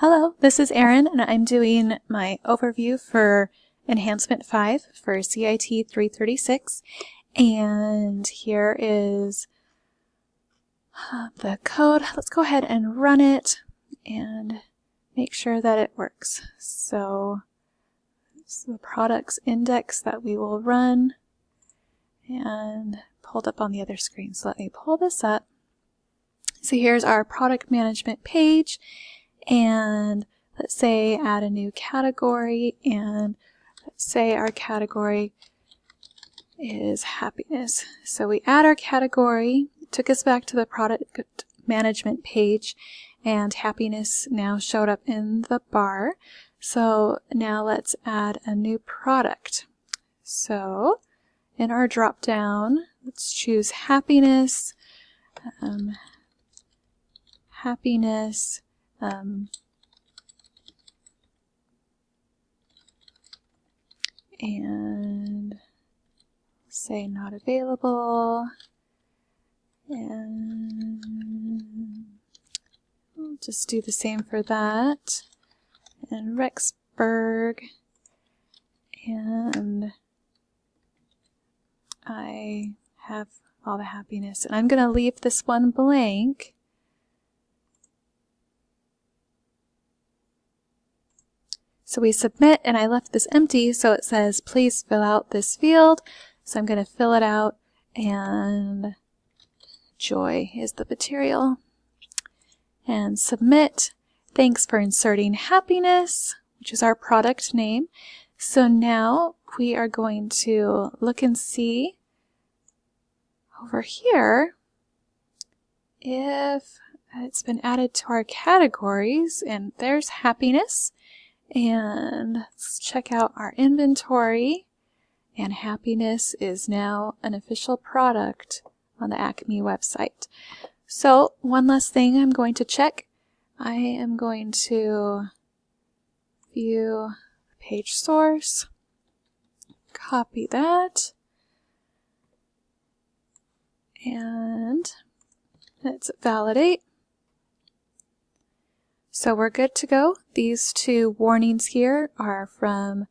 Hello, this is Erin, and I'm doing my overview for Enhancement 5 for CIT 336. And here is the code. Let's go ahead and run it and make sure that it works. So this is the products index that we will run and pulled up on the other screen. So let me pull this up. So here's our product management page. And let's say add a new category, and let's say our category is happiness. So we add our category, it took us back to the product management page, and happiness now showed up in the bar. So now let's add a new product. So in our drop down, let's choose happiness, and say not available, and we'll just do the same for that, and Rexburg, and I have all the happiness, and I'm going to leave this one blank. So we submit, and I left this empty, so it says, please fill out this field. So I'm going to fill it out, and joy is the material. And submit. Thanks for inserting happiness, which is our product name. So now we are going to look and see over here if it's been added to our categories, and there's happiness. And let's check out our inventory, and happiness is now an official product on the Acme website. So one last thing I'm going to check. I am going to view page source, copy that, and let's validate. So we're good to go. These two warnings here are from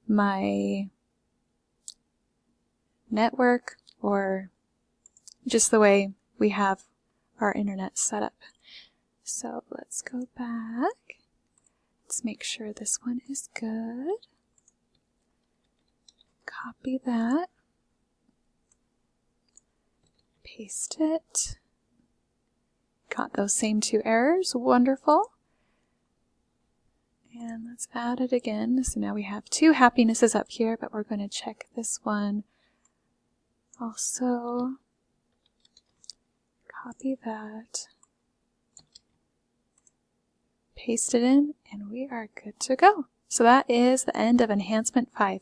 my network, or just the way we have our internet set up. So let's go back. Let's make sure this one is good. Copy that. Paste it. Got those same two errors. Wonderful. And let's add it again. So now we have two happinesses up here, but we're going to check this one also. Copy that. Paste it in, and we are good to go. So that is the end of Enhancement 5.